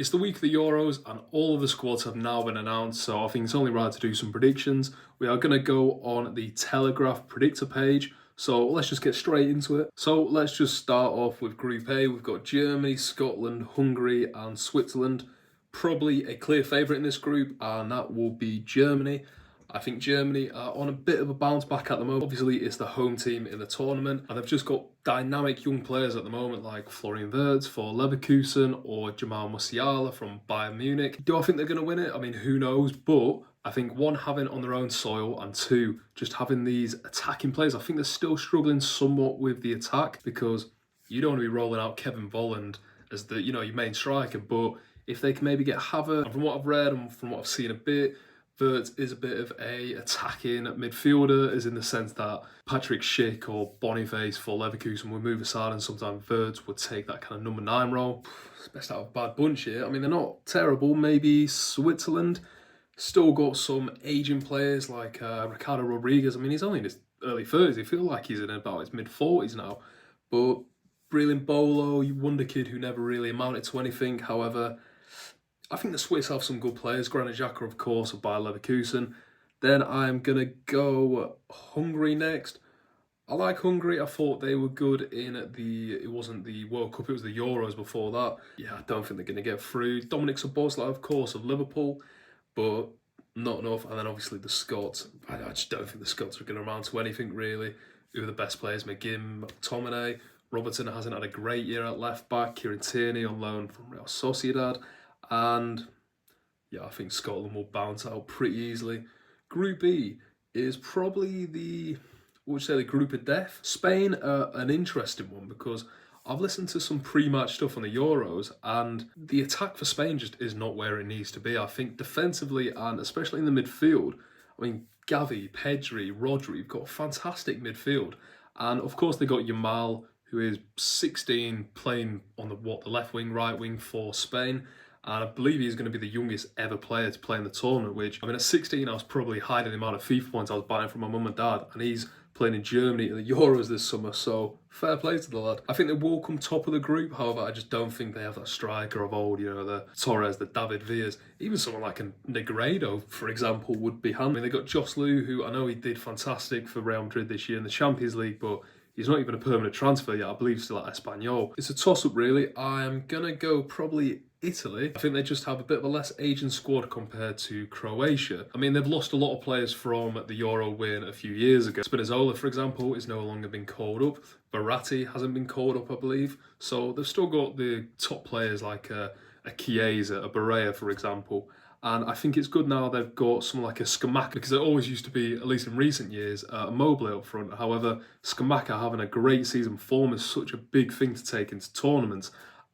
It's the week of the Euros and all of the squads have now been announced, so I think it's only right to do some predictions. We are going to go on the Telegraph predictor page, so let's just get straight into it. So let's just start off with Group A. We've got Germany, Scotland, Hungary and Switzerland. Probably a clear favourite in this group, and that will be Germany. I think Germany are on a bit of a bounce back at the moment. Obviously, it's the home team in the tournament, and they've just got dynamic young players at the moment like Florian Wirtz for Leverkusen or Jamal Musiala from Bayern Munich. Do I think they're going to win it? I mean, who knows? But I think one, having on their own soil, and two, just having these attacking players. I think they're still struggling somewhat with the attack because you don't want to be rolling out Kevin Volland as the your main striker. But if they can maybe get Havertz, and from what I've read and from what I've seen a bit, Wirtz is a bit of a attacking midfielder, as in the sense that Patrick Schick or Boniface for Leverkusen would move aside and sometimes Wirtz would take that kind of number 9 role. It's best out of a bad bunch here. I mean, they're not terrible. Maybe Switzerland still got some aging players like Ricardo Rodriguez. I mean, he's only in his early 30s. I feel like he's in about his mid-40s now. But Brilliant Bolo, you wonder kid who never really amounted to anything. However, I think the Swiss have some good players. Granit Xhaka, of course, of Bayer Leverkusen. Then I'm going to go Hungary next. I like Hungary. I thought they were good in it wasn't the World Cup, it was the Euros before that. Yeah, I don't think they're going to get through. Dominic Szoboszlai, of course, of Liverpool, but not enough. And then obviously the Scots. I just don't think the Scots are going to amount to anything, really. Who are the best players? McGinn, McTominay. Robertson hasn't had a great year at left back. Kieran Tierney on loan from Real Sociedad. And yeah, I think Scotland will bounce out pretty easily. Group B is probably the group of death. Spain are an interesting one because I've listened to some pre-match stuff on the Euros and the attack for Spain just is not where it needs to be. I think defensively and especially in the midfield, I mean, Gavi, Pedri, Rodri, you've got a fantastic midfield. And of course they got Yamal, who is 16, playing on the left wing, right wing for Spain. And I believe he's going to be the youngest ever player to play in the tournament, which, I mean, at 16, I was probably hiding the amount of FIFA points I was buying from my mum and dad. And he's playing in Germany at the Euros this summer, so fair play to the lad. I think they will come top of the group, however, I just don't think they have that striker of old, the Torres, the David Villas. Even someone like a Negredo, for example, would be handy. I mean, they got Joselu, who I know he did fantastic for Real Madrid this year in the Champions League, but he's not even a permanent transfer yet. I believe he's still at Espanyol. It's a toss-up, really. I'm going to go probably Italy. I think they just have a bit of a less aging squad compared to Croatia. I mean, they've lost a lot of players from the Euro win a few years ago. Spinazzola, for example, is no longer been called up. Verratti hasn't been called up, I believe. So they've still got the top players like a Chiesa, a Barea, for example. And I think it's good now they've got someone like a Scamacca, because it always used to be, at least in recent years, a Mobile up front. However, Scamacca having a great season, form is such a big thing to take into tournaments.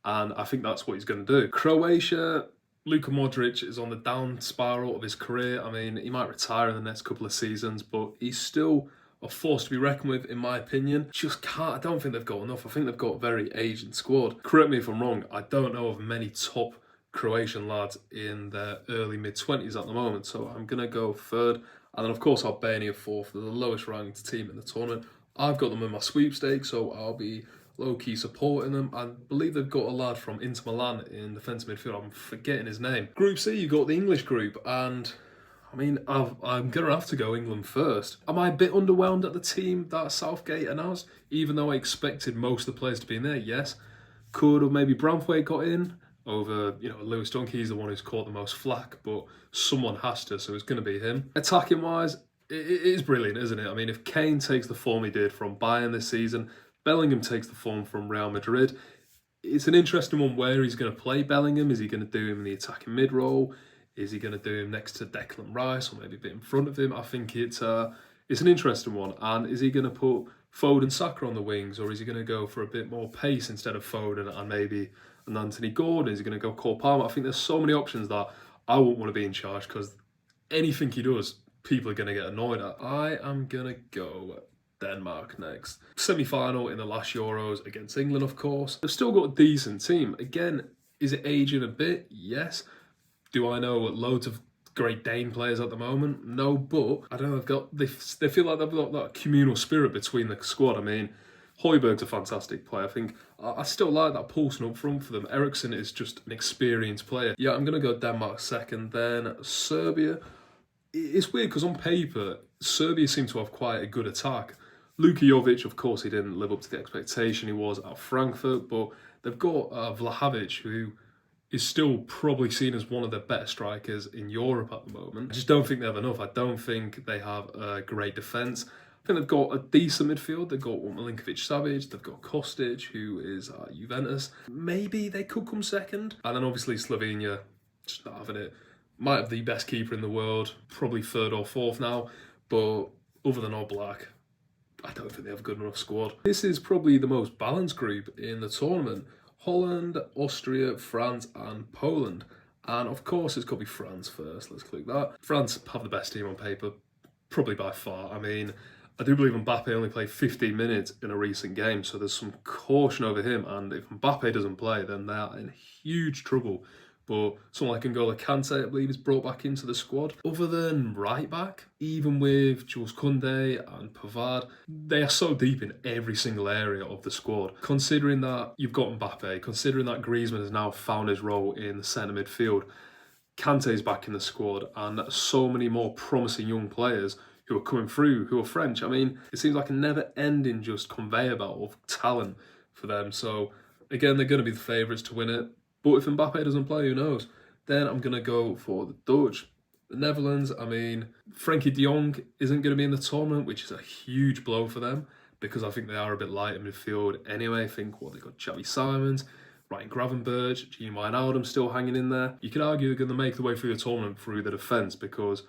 And I think that's what he's going to do. Croatia, Luka Modric is on the down spiral of his career. I mean, he might retire in the next couple of seasons, but he's still a force to be reckoned with, in my opinion. I don't think they've got enough. I think they've got a very aging squad. Correct me if I'm wrong, I don't know of many top Croatian lads in their early mid-20s at the moment, so I'm going to go third. And then, of course, Albania fourth. They're the lowest ranked team in the tournament. I've got them in my sweepstakes, so I'll be low-key supporting them. I believe they've got a lad from Inter Milan in defensive midfield. I'm forgetting his name. Group C, you've got the English group, and I mean, I'm going to have to go England first. Am I a bit underwhelmed at the team that Southgate announced? Even though I expected most of the players to be in there, yes. Could have maybe Branthwaite got in over, Lewis Dunk. He's the one who's caught the most flack, but someone has to, so it's going to be him. Attacking-wise, it is brilliant, isn't it? I mean, if Kane takes the form he did from Bayern this season, Bellingham takes the form from Real Madrid. It's an interesting one where he's going to play Bellingham. Is he going to do him in the attacking mid-role? Is he going to do him next to Declan Rice or maybe a bit in front of him? I think it's an interesting one. And is he going to put Foden, Saka on the wings, or is he going to go for a bit more pace instead of Foden and maybe an Anthony Gordon? Is he going to go Cole Palmer? I think there's so many options that I wouldn't want to be in charge because anything he does, people are going to get annoyed at. I am going to go Denmark next. Semi-final in the last Euros against England, of course. They've still got a decent team. Again, is it aging a bit? Yes. Do I know loads of Great Dane players at the moment? No, but I don't know, they feel like they've got that communal spirit between the squad. I mean, Højbjerg's a fantastic player. I think I still like that Poulsen up front for them. Eriksen is just an experienced player. Yeah, I'm going to go Denmark second. Then Serbia. It's weird because on paper, Serbia seem to have quite a good attack. Luka Jovic, of course, he didn't live up to the expectation he was at Frankfurt, but they've got Vlahovic, who is still probably seen as one of the better strikers in Europe at the moment. I just don't think they have enough. I don't think they have a great defence. I think they've got a decent midfield. They've got Milinkovic-Savic, they've got Kostic, who is at Juventus. Maybe they could come second. And then obviously Slovenia, just not having it. Might have the best keeper in the world, probably third or fourth now. But other than Oblak, I don't think they have a good enough squad. This is probably the most balanced group in the tournament. Holland, Austria, France and Poland. And of course it's got to be France first. Let's click that. France have the best team on paper, probably by far. I mean, I do believe Mbappe only played 15 minutes in a recent game, so there's some caution over him. And if Mbappe doesn't play, then they're in huge trouble. But someone like N'Golo Kante, I believe, is brought back into the squad. Other than right back, even with Jules Koundé and Pavard, they are so deep in every single area of the squad. Considering that you've got Mbappe, considering that Griezmann has now found his role in the centre midfield, Kante is back in the squad, and so many more promising young players who are coming through, who are French. I mean, it seems like a never-ending just conveyor belt of talent for them. So, again, they're going to be the favourites to win it. But if Mbappe doesn't play, who knows? Then I'm going to go for the Dutch. The Netherlands, I mean, Frenkie de Jong isn't going to be in the tournament, which is a huge blow for them because I think they are a bit light in midfield anyway. I think, they've got Xavi Simons, Ryan Gravenberch, Gene Wijnaldum still hanging in there. You could argue they're going to make the way through the tournament through the defence because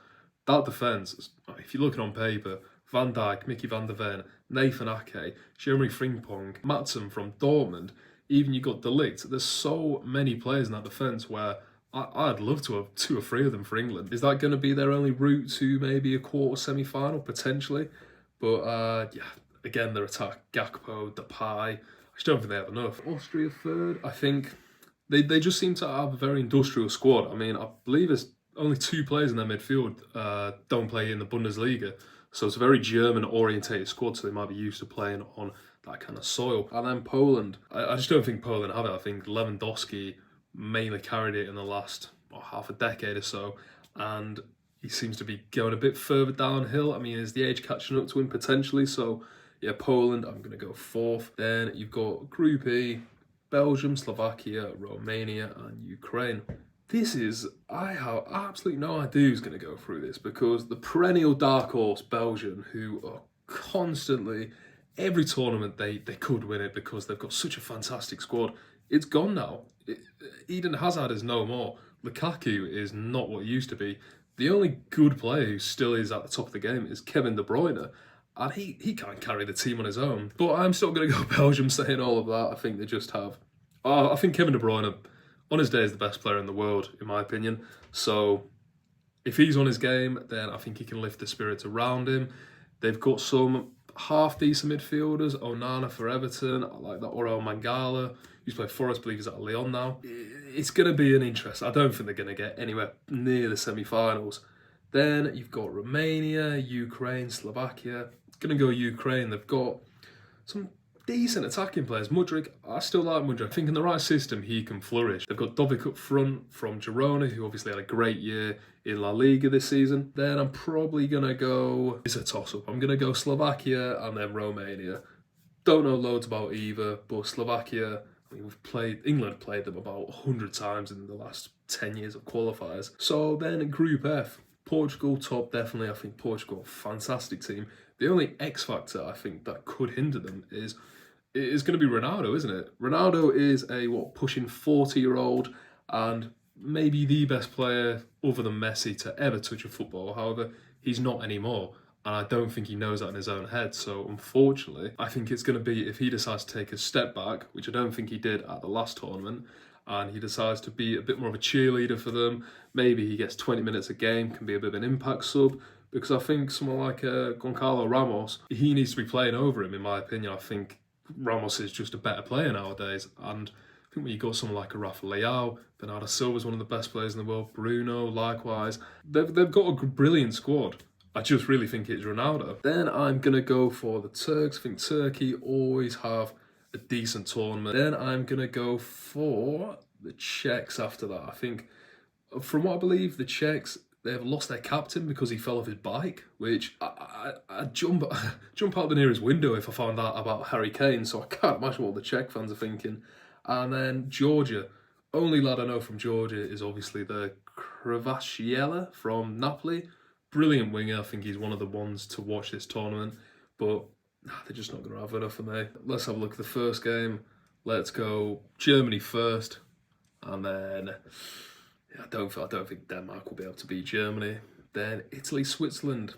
that defence, if you're looking on paper, Van Dijk, Mickey van der Ven, Nathan Ake, Jeremy Frimpong, Matson from Dortmund, even you got De Ligt. There's so many players in that defence where I'd love to have 2 or 3 of them for England. Is that going to be their only route to maybe a quarter semi-final? Potentially. But yeah, again, their attack, Gakpo, Depay, I just don't think they have enough. Austria third, I think they just seem to have a very industrial squad. I mean, I believe there's only 2 players in their midfield don't play in the Bundesliga. So it's a very German-orientated squad, so they might be used to playing on that kind of soil. And then Poland, I just don't think Poland have it. I think Lewandowski mainly carried it in the last half a decade or so, and he seems to be going a bit further downhill. I mean, is the age catching up to him potentially? So yeah, Poland, I'm going to go fourth. Then you've got Group E, Belgium, Slovakia, Romania and Ukraine. This is, I have absolutely no idea who's going to go through this because the perennial dark horse Belgium, who are constantly, every tournament they could win it because they've got such a fantastic squad. It's gone now. Eden Hazard is no more. Lukaku is not what he used to be. The only good player who still is at the top of the game is Kevin De Bruyne, and he can't carry the team on his own. But I'm still going to go Belgium saying all of that. I think they just have... I think Kevin De Bruyne, on his day, is the best player in the world, in my opinion. So if he's on his game, then I think he can lift the spirits around him. They've got some half-decent midfielders. Onana for Everton. I like that. Orel Mangala, who's played for us, I believe he's at Lyon now. It's going to be an interest. I don't think they're going to get anywhere near the semi-finals. Then you've got Romania, Ukraine, Slovakia. Going to go Ukraine. They've got some decent attacking players. Mudryk, I still like Mudryk. I think in the right system, he can flourish. They've got Dovic up front from Girona, who obviously had a great year in La Liga this season. Then I'm probably going to go... It's a toss-up. I'm going to go Slovakia and then Romania. Don't know loads about either, but Slovakia... I mean, England played them about 100 times in the last 10 years of qualifiers. So then Group F, Portugal top, definitely. I think Portugal, fantastic team. The only X factor I think that could hinder them is going to be Ronaldo, isn't it? Ronaldo is a pushing 40-year-old and maybe the best player other than Messi to ever touch a football. However, he's not anymore. And I don't think he knows that in his own head. So unfortunately, I think it's going to be if he decides to take a step back, which I don't think he did at the last tournament, and he decides to be a bit more of a cheerleader for them. Maybe he gets 20 minutes a game, can be a bit of an impact sub. Because I think someone like Goncalo Ramos, he needs to be playing over him, in my opinion. I think Ramos is just a better player nowadays. And I think when you got someone like a Rafa Leao, Bernardo Silva's one of the best players in the world, Bruno, likewise. They've got a brilliant squad. I just really think it's Ronaldo. Then I'm going to go for the Turks. I think Turkey always have a decent tournament. Then I'm going to go for the Czechs after that. I think, from what I believe, the Czechs, they've lost their captain because he fell off his bike, which I'd jump out the nearest window if I found out about Harry Kane, so I can't imagine what the Czech fans are thinking. And then Georgia. Only lad I know from Georgia is obviously the Kvaratskhelia from Napoli. Brilliant winger. I think he's one of the ones to watch this tournament, but they're just not going to have enough for me. Let's have a look at the first game. Let's go Germany first, and then I don't think Denmark will be able to beat Germany. Then Italy, Switzerland.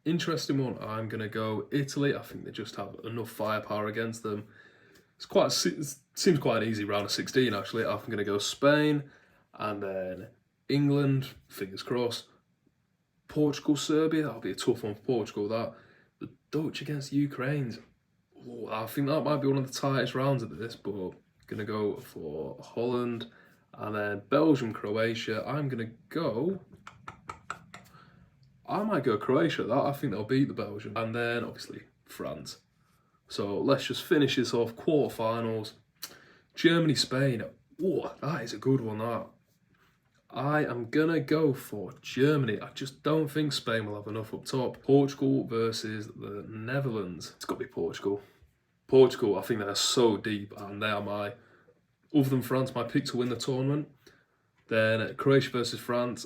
Interesting one. I'm going to go Italy. I think they just have enough firepower against them. It seems quite an easy round of 16 actually. I'm going to go Spain, and then England, fingers crossed. Portugal, Serbia, that'll be a tough one for Portugal, that. The Dutch against Ukraine. Oh, I think that might be one of the tightest rounds of this, but I'm going to go for Holland. And then Belgium, Croatia. I might go Croatia, that. I think they'll beat the Belgium. And then, obviously, France. So let's just finish this off. Quarterfinals. Germany, Spain. Oh, that is a good one, that. I am going to go for Germany. I just don't think Spain will have enough up top. Portugal versus the Netherlands. It's got to be Portugal. Portugal, I think they're so deep, and they are other than France, my pick to win the tournament. Then Croatia versus France.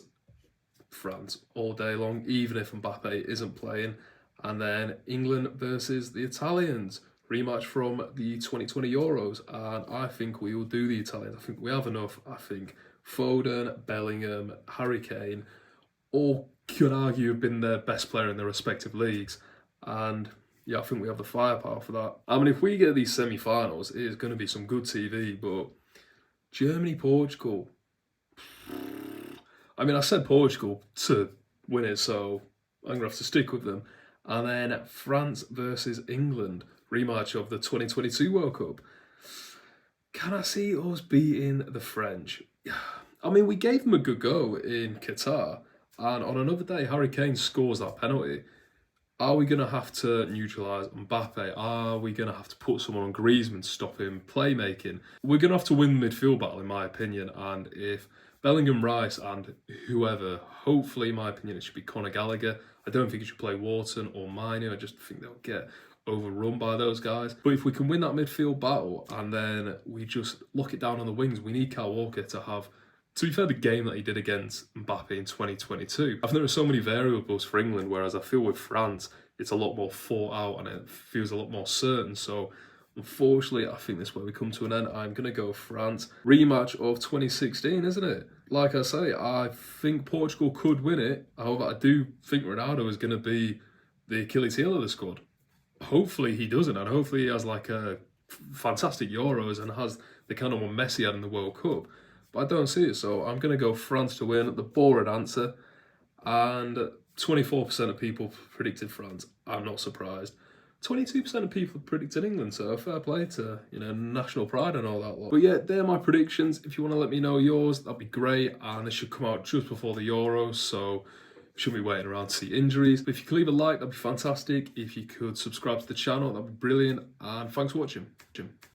France all day long, even if Mbappe isn't playing. And then England versus the Italians. Rematch from the 2020 Euros. And I think we will do the Italians. I think we have enough. I think Foden, Bellingham, Harry Kane, all could argue have been their best player in their respective leagues. And yeah, I think we have the firepower for that. I mean, if we get these semi-finals, it is going to be some good TV, but Germany, Portugal. I mean, I said Portugal to win it, so I'm going to have to stick with them. And then France versus England, rematch of the 2022 World Cup. Can I see us beating the French? I mean, we gave them a good go in Qatar, and on another day, Harry Kane scores that penalty. Are we going to have to neutralise Mbappe? Are we going to have to put someone on Griezmann to stop him playmaking? We're going to have to win the midfield battle, in my opinion, and if Bellingham, Rice and whoever, hopefully, in my opinion, it should be Conor Gallagher. I don't think he should play Wharton or Mainoo. I just think they'll get overrun by those guys. But if we can win that midfield battle and then we just lock it down on the wings, we need Kyle Walker to have, to be fair, the game that he did against Mbappe in 2022. I think there are so many variables for England, whereas I feel with France, it's a lot more thought out and it feels a lot more certain. So unfortunately, I think this is where we come to an end. I'm going to go France. Rematch of 2016, isn't it? Like I say, I think Portugal could win it. However, I do think Ronaldo is going to be the Achilles heel of the squad. Hopefully he doesn't, and hopefully he has like a fantastic Euros and has the kind of one Messi had in the World Cup. But I don't see it, so I'm going to go France to win. The boring answer. And 24% of people predicted France. I'm not surprised. 22% of people predicted England, so fair play to, national pride and all that lot. But yeah, they're my predictions. If you want to let me know yours, that'd be great. And they should come out just before the Euros, so shouldn't be waiting around to see injuries. But if you could leave a like, that'd be fantastic. If you could subscribe to the channel, that'd be brilliant. And thanks for watching.